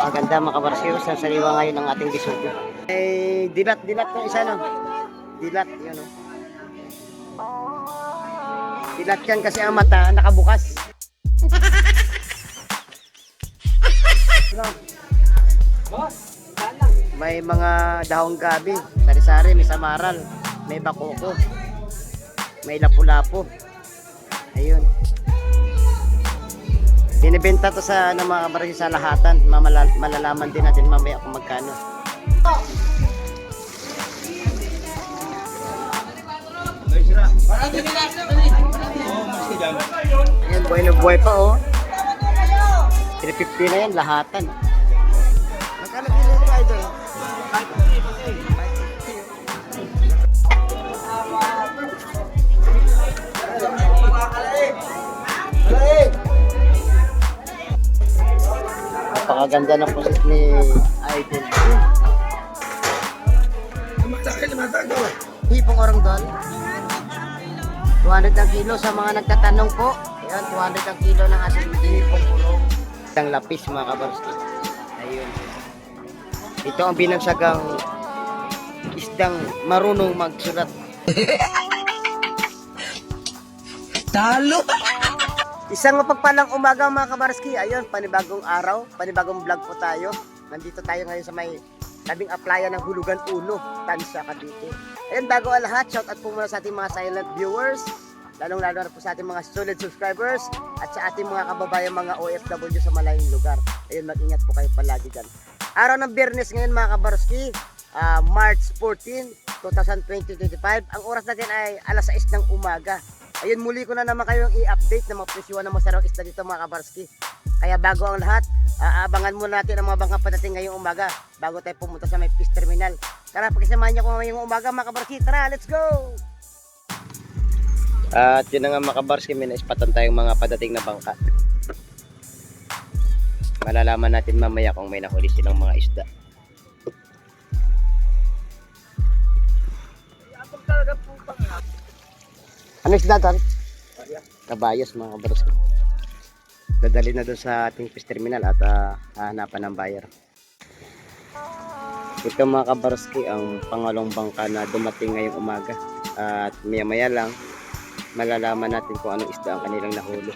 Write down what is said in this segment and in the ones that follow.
Napakaganda mga kabarsiyo sa sariwa ngayon ng ating bisugo. Eh, dilat ng isa no. Dilat, yun no. Dilat yan kasi ang mata nakabukas. May mga dahong gabi, sari-sari, may samaral, may bakoko, may lapu-lapu. Ayun. Binibenta to sa mga kabarsiyo sa lahatan. Malalaman din natin mamaya kung magkano. Ayan, buhay na buhay pa oh. 350 na yan, lahatan. Magkano kilo ito, idol? 550. Napakaganda ng pusit ni Idol. Hipong orangdol. 200 ang kilo sa mga nagtatanong po. Ayan, 200 ang kilo ng ating hipong urong. Isang lapis mga kabarski. Ayun. Ito ang binagsagang isdang marunong magsulat. Talo! Isang mapagpalang umaga mga kabarski. Ayun, panibagong araw, panibagong vlog po tayo. Nandito tayo ngayon sa may tabing applyan ng Hulugan 1, Tansa, Cavite. Ayun, bago ang lahat, shout out po muna sa ating mga silent viewers, lalong-lalo na po sa ating mga solid subscribers, at sa ating mga kababayan, mga OFW sa malayong lugar. Ayun, mag-ingat po kayo palagi dyan. Araw ng Biyernes ngayon mga kabarski, March 14, 2025. Ang oras natin ay alas 6 ng umaga. Ayun, muli ko na naman kayong i-update na mapresyuhan ng masarang isda dito mga kabarski. Kaya bago ang lahat, abangan muna natin ang mga bangkang padating ngayong umaga bago tayo pumunta sa may fish terminal. Tara, pakisamahan niyo ko ngayong umaga mga kabarski. Tara, let's go! At yun na nga mga kabarski, may naispatan tayong mga padating na bangka. Malalaman natin mamaya kung may nahuli silang mga isda. Ano isda tol? Kabayos mga kabarski. Dadali na doon sa ating fish terminal at hahanapan ng buyer. Ito mga kabarski ang pangalong bangka na dumating ngayong umaga. At maya maya lang malalaman natin kung anong isda ang kanilang nahuli.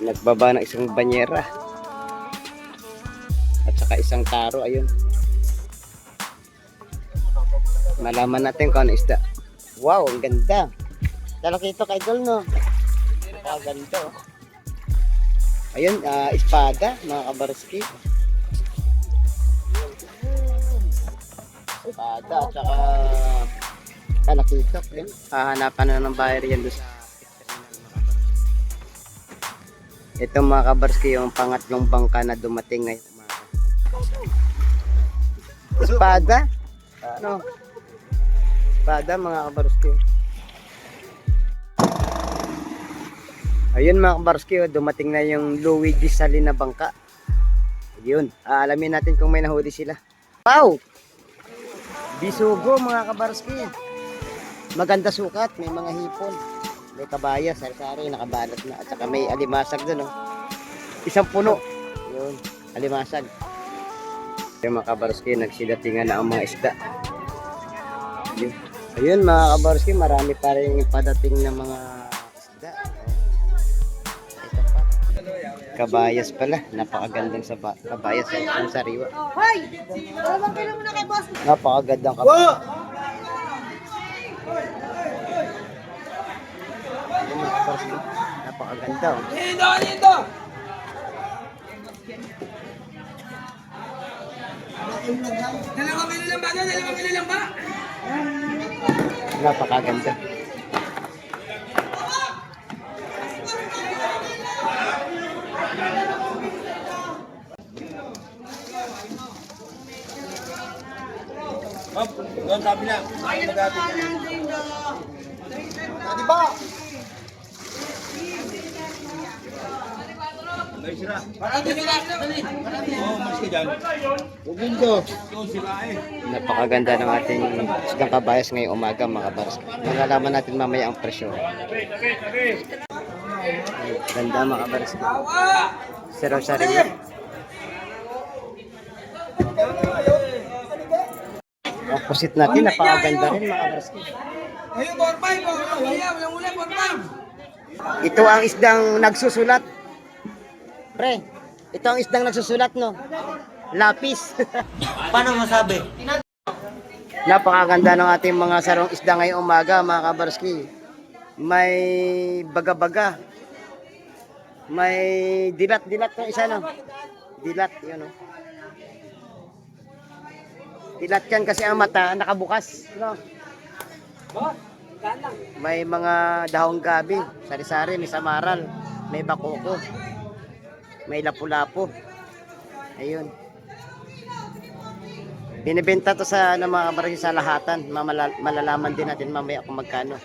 Nagbaba ng isang banyera at saka isang taro. Ayun, malaman natin kung anong isda. Wow, ang ganda. Talaki ito kay Idol no. Ganda oh. Ayun, espada mga kabarski. Espada at saka talakitok din. Hahanapan na ng buyer yan doon sa ito mga kabarski, yung pangatlong bangka na dumating ngayong umaga. Espada? Ano? Espada mga kabarski. Ayun mga kabarski, dumating na yung Luigi Salin na bangka. Ayun, aalamin natin kung may nahuli sila. Wow! Bisugo mga kabarski. Maganda sukat, may mga hipon. May kabaya, sari-sari, nakabalat na. At saka may alimasag dun, oh. Isang puno. Yun, alimasag. Yung mga kabarski, nagsidatingan na ang mga isda. Ayun, ayun mga kabarski, marami pa rin padating na mga isda. Ito pa. Kabayas pala, napakagandang kabayas. Ang sariwa. Hoy! Dalawang kilo muna kay boss. Napakagandang kabayas. Napakaganda oh. Lindo! Dalawang kilo lang ba? Dalawang kilo lang ba? Napakaganda. Doon sabi na. Di ba? Napakaganda ng ating isdang kabayas ngayong umaga mga kabarski. Malalaman natin mamaya ang presyo. Ay, ganda mga kabaraski. Tawa! Si Rosario. Opposite natin, napakaganda rin mga kabaraski. Ayun, 4-5. Walang uli, 4-5. Ito ang isdang nagsusulat. Pre, ito ang isdang nagsusulat, no? Lapis. Paano masabi? Napakaganda ng ating mga sarong isda ngayong umaga, mga kabarski. May baga-baga. May dilat-dilat ng isa, no? Dilat, yun, no? Dilat yan kasi ang mata, nakabukas, no? May mga dahong gabi, sari-sari, may samaral, may bakoko, may lapu-lapu. Ayun. Binibenta to sa mga kabarangay sa lahatan. Malalaman din natin mamaya kung magkano.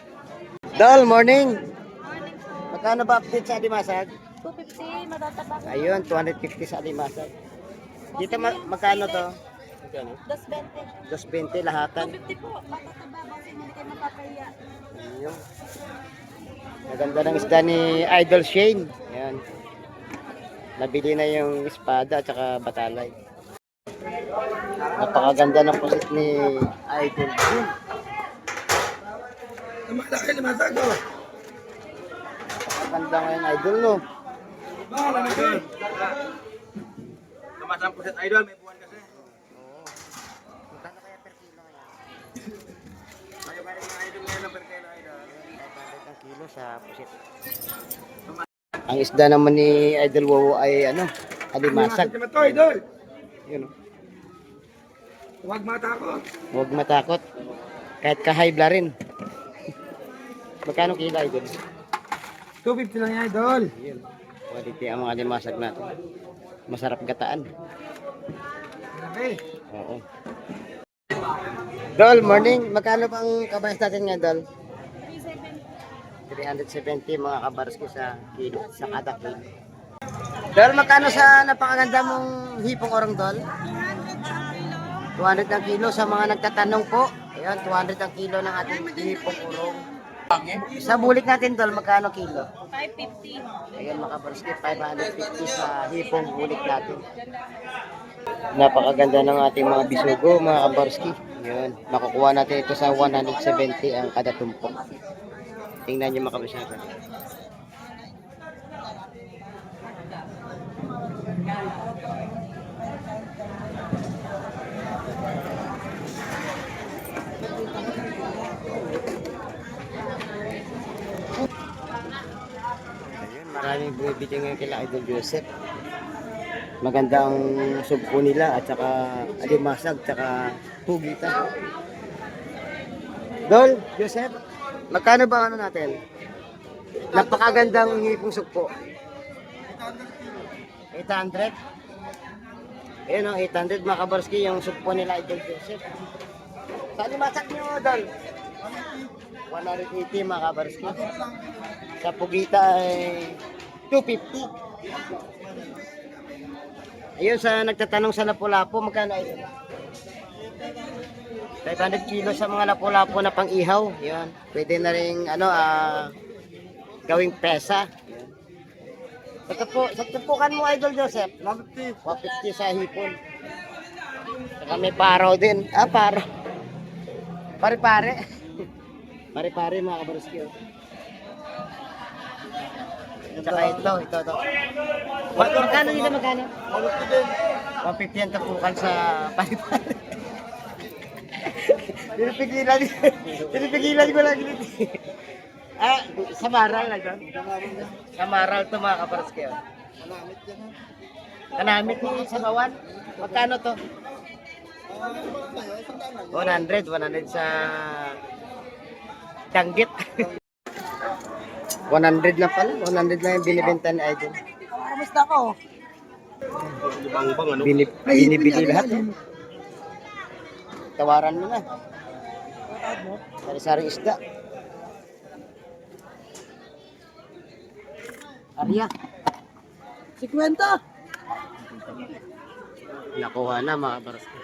Dol, morning! Magkano ba update sa Alimasag? 250, matataba. Ayun, 250 sa Alimasag. Dito magkano to? 220. 220 lahatan. 250 po, matataba kasi hindi kayo mapapahiya. Ayun. Maganda ng isda ni Idol Shane. Ayan. Nabili na yung espada at saka batalay. Napakaganda ng pusit ni Idol Shane. Malaki, limasag ko. Napakaganda ngayon Idol, no? Baka, lamig. Tumasang pusit idol, may buwan kasi. Magkano kaya per kilo kaya? Ayaw ka rin ng idol ngayon ng per kilo idol. 500 ang kilo sa pusit. Ang isda naman ni Idol Wowo ay ano? Alimasag. Limasag naman to, idol. Yun, no? Huwag matakot. Huwag matakot. Kahit kahibla rin. Magkano kilo Idol? 250 lang yan, idol. Yun. Quality ang mga limasag natin. Masarap gataan. Okay. Oo. Dol, morning. Magkano bang kabayas natin ngayon, Dol? 370 mga kabaras ko sa kilo, sa kada kilo. Dol, magkano sa napakaganda mong hipong orong, Dol? 200 ang kilo sa mga nagtatanong po. Ayan, 200 ang kilo ng ating hipong orong. Sa bulik natin, Dol, magkano kilo? 550. Ayan, mga kabarski, 550 sa hipong bulik natin. Napakaganda ng ating mga bisugo, mga kabarski. Ayan, makukuha natin ito sa 170 ang kada tumpok. Tingnan nyo mga kabisaka. Maraming bumibili ngayon kila Idol Joseph. Maganda ang sugpo nila at saka alimasag, saka pugita. Dol, Joseph, magkano ba ano natin? Napakagandang hipong sugpo. 800? Ayun o, 800 mga kabarski yung sugpo nila Idol Joseph. Sa alimasag nyo, Dol? 180 mga kabarski. Sa pugita ay 250. Ayun, sa nagtatanong sa lapu-lapu, magkano ay 500 kilo sa mga lapu-lapu na pang-ihaw. Yan. Pwede na rin gawing pesa. Yan. Sa tupukan mo, Idol Joseph, 150 sa hipon. Saka may paraw din. Paraw. Pare-pare. Pare-pare mga kabaruski. Saka ito. Magkano dito, magkano? 150 ang tapukan sa pare-pare. Pinipigilan ko lagi dito. Sa Maral na doon. Sa Maral to mga kabaruski. Kanamit ni Sabawan. Magkano to? 100 sa Tanggit. 100 na pala. 100 na yung binibenta ni Idol. Kamusta ko? Bang-bang ano? Binibili lahat. Tawaran mo na. Sari-sari isda. Arya. 50. Nakuha na mga kabaruski.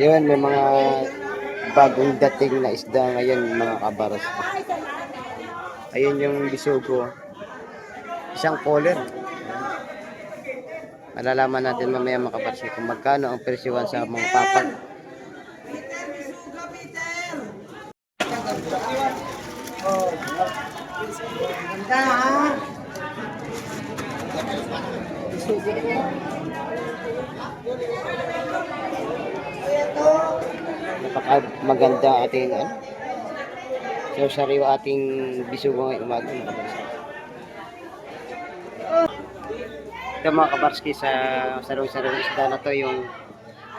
Yun, may mga bagong dating na isda ngayon mga kabaruski. Ayun yung bisugo. Isang collar. Malalaman natin mamaya mga kabarski kung magkano ang presyuhan sa mga papag. Ganda ha. Napaka maganda ating so sariwa ating bisugo ngayong umaga mga kabarski. Ito mga kabarski sa sarong-sarong isda na to yung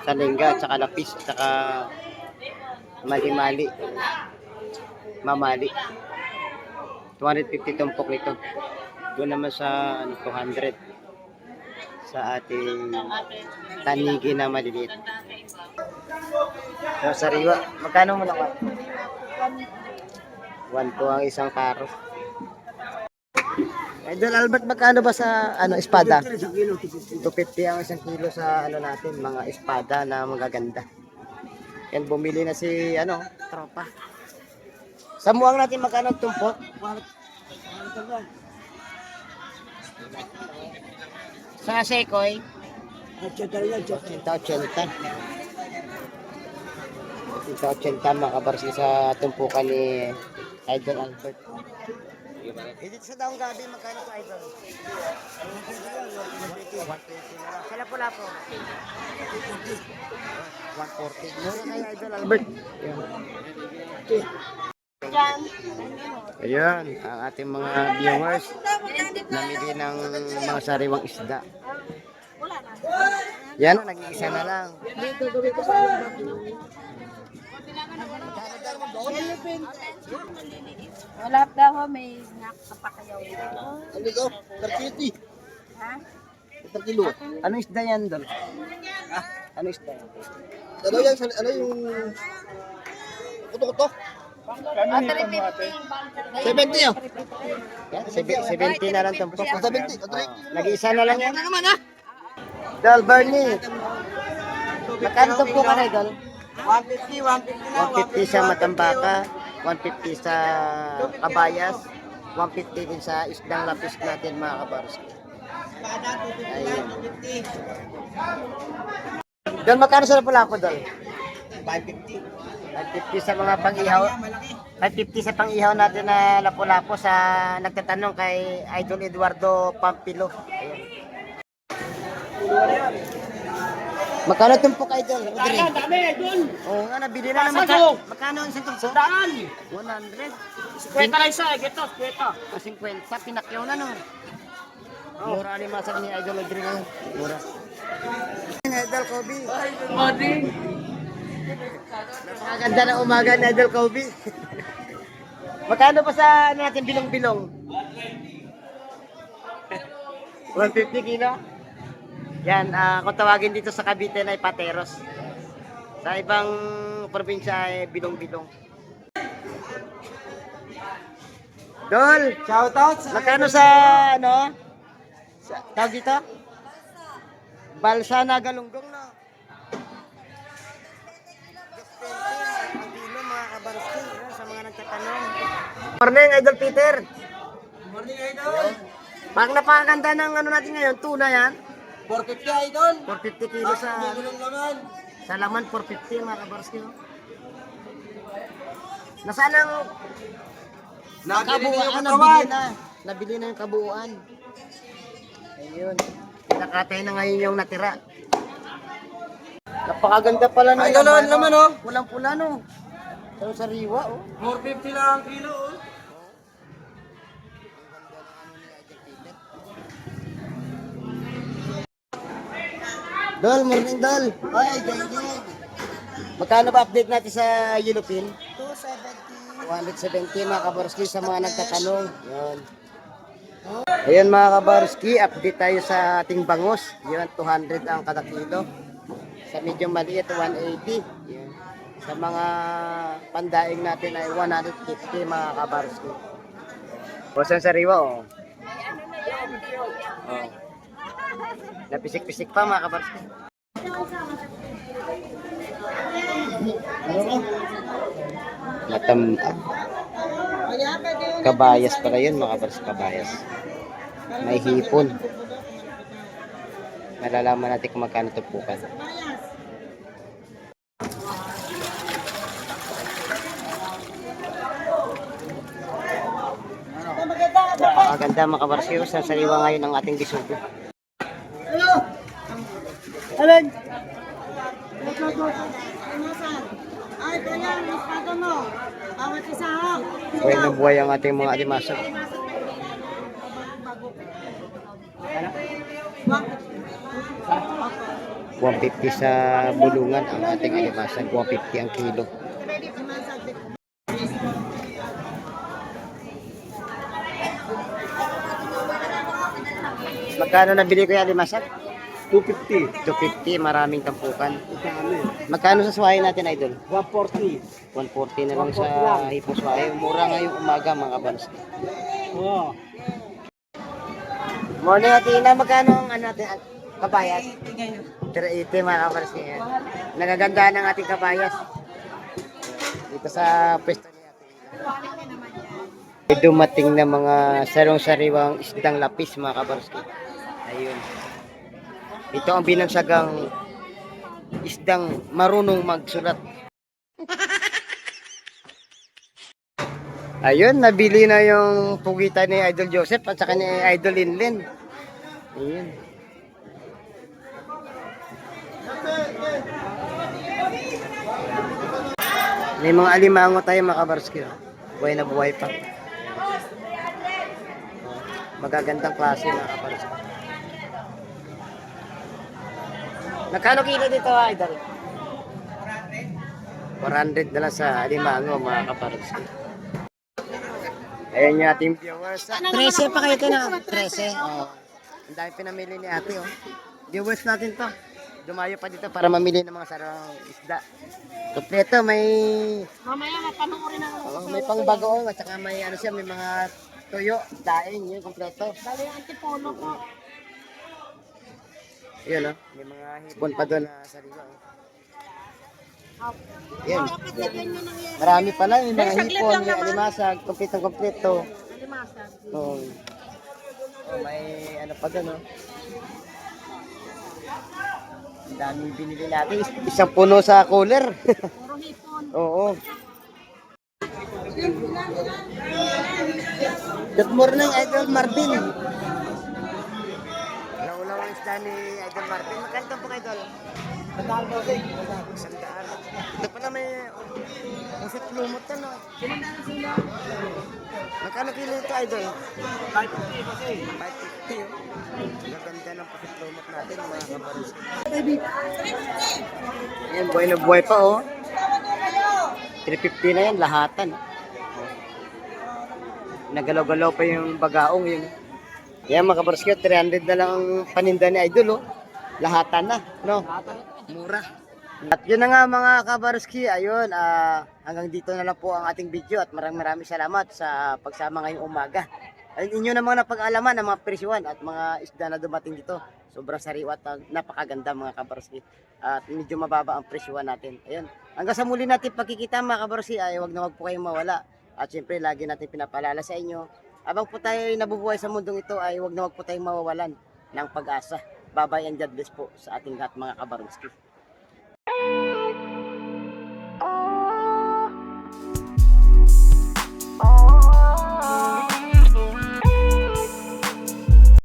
salingga, tsaka lapis, tsaka mali-mali, mamali. 250 tumpok nito. Doon naman sa 200 sa ating tanigi na maliliit. So, sariwa. Magkano mo naman? 1 po ang isang karo. Idol Albert, magkano ba sa espada? 250 ang isang kilo sa natin, mga espada na magaganda. Yan, bumili na si tropa. Sa muwang natin magkano ang tumpok? Sa sekoy? 80. 80 mga kabarsi sa tumpukan ni Idol Albert. Dito sa daong gabi, magkano to Idol? 120 na lang. Sa lapo-lapo? 140. Mura kayo Idol Albert. Ayan, ang ating mga viewers namili ng mga sariwang isda. Yan, nag-iisa na lang. Wala daw ho, may snack sa pakayaw. Ano ito? 30. Ha? Per kilo. Ano isda yan doon? Ano isda yan? Ano yung kuto-kuto? 70 oh. Yan, 70 na lang tumpok. 70. Nag-iisa na lang yan. Ano naman ha? Dol Bernie. Magkano tumpok ka na Idol? 150 sa Matambaka, 150 sa Kabayas, 150 din sa isdang lapis natin mga kabarski. Ayun. Dol, magkano sa lapu-lapu Dol? 550 sa mga pang-ihaw. 550 sa pang-ihaw natin na lapu-lapu sa nagtatanong kay Idol Eduardo Pampilo. Ayun. Magkano tumpok Idol? Dami, Idol. Oo nga, nabili na naman. Magkano ang isang tumpok? 100. 50 lang isa, gito, 50. 50, pinakyaw na no. Mura ni masag ni Idol Audrey ngayon. Mura. Idol Kobe. Napakaganda ng umaga ni Idol Kobe. Magkano pa sa natin bilong-bilong? 150 kilo? Yan, kung tawagin dito sa Cavite na pateros. Sa ibang probinsya ay bilong-bilong. Dol, Shoutout sa magkano sa tawag dito? Balsa na galunggong na. Ang kilo mga kabarski, sa mga nagtatanong. Morning, Idol Peter. Morning, Idol. Pag napakaganda ng natin ngayon, tuna yan. 450, Idol. 450 kilo sa Gulong naman. laman, 450 mga kabarski. Nasaan ang kabuuan? Nabili na yung kabuuan. Ayun. Nakatay na ngayon yung natira. Napakaganda pala na Idol, ano naman, oh. Walang pula no. Pero sariwa oh. 450 lang ang kilo, oh. Dol, morning Dol. Ay, magkano ba update natin sa Yellowfin? 270 mga kabarski sa mga nagtatanong. Yan. Ayan mga kabarski, update tayo sa ating bangus. Yan, 200 ang kada kilo. Sa medyo maliit, 180. Yan. Sa mga pandaing natin ay 150 mga kabarski. Bosan sariwa oh. Oh. Napisik-pisik pa mga kabarski. Matamba. Kabayas pala yun mga kabarski, kabayas. May hipon. Malalaman natin kung magkano tupukan. Napakaganda mga kabarski. Sa sariwa ngayon ng ating bisugo. Alin? Ay, kanya, mas pato mo. Bawat isa ho. Buhay na buhay ang ating mga alimasag. $150 sa bulungan ang ating alimasag. $150 ang kilo. Magkano nabili ko yung alimasag? 250. 250, maraming tampukan. Dami. Magkano sa suwahe natin, idol? 140. 140 na lang sa hipong suwahe. Mura ngayong umaga mga kabans. Oo. Morning, Atina. Magkano ang ano natin? Kabayas? 380 mga kabans. Nagaganda ng ating kabayas. Dito sa pwesto ni Atina. May dumating na mga sarong-sariwang isdang lapis mga kabans. Ayun. Ito ang binansagang isdang marunong magsulat. Ayun, nabili na yung pugitan ni Idol Joseph at saka ni Idol Linlin. Ayun. May mga alimango tayo mga kabarski. Buhay na buhay pa. Magagandang klase mga kabarski. Magkano kilo dito, Idol? 400 na lang sa alimango mga kabarski. Ayan yung ating viewers. 13 pa kayo ito na. 13. Oh. Ang dami pinamili ni ate. Oh. Viewers natin to. Dumayo pa dito para mamili ng mga sarang isda. Kompleto, may... Mamaya mapanoorin na ako. May pangbagoong at saka may ano siya, may mga tuyo, daing, yun, kompleto. Bali, antipolo po. Yun, oh. May mga hipon pa doon na sariwa. Oh. Yan. Marami pala, may mga hipon, may alimasag, kompleto. Alimasag. Oh. Oh, may ano pa doon, oh. Ang daming binili natin. Isang puno sa cooler. Puro hipon. Oo. Good morning, Idol Marvin. Laulaw ang isda ni Idol Marvin. Magkano po, Idol? Tandaan mo kasi. Sandaan. Ito pala may usit lumot na, no? Magkano kilo ito, Idol? 550 kasi. 550, oh. Gaganda ng pusit lumot natin, mga kabaros. Ayan, buhay na buhay pa, oh. 350 na yan, lahatan. Nagalaw-galaw pa yung bagaong yun. Yan mga kabarskyo, 300 na lang ang paninda ni Idol, oh. Lahatan na, no? Mura. At yun na nga mga kabarski, ayun, hanggang dito na lang po ang ating video at maraming salamat sa pagsama ngayong umaga. At inyo namang napag-alaman ang mga presyuan at mga isda na dumating dito. Sobrang sariwa at napakaganda mga kabarski. At medyo mababa ang presyuan natin. Ayun, hanggang sa muli natin pagkikita mga kabarski, ay wag na wag po kayong mawala. At syempre, lagi natin pinapaalala sa inyo, habang po tayo ay nabubuhay sa mundong ito, ay wag na wag po tayong mawawalan ng pag-asa. Bye-bye and God bless po sa ating lahat mga kabarski.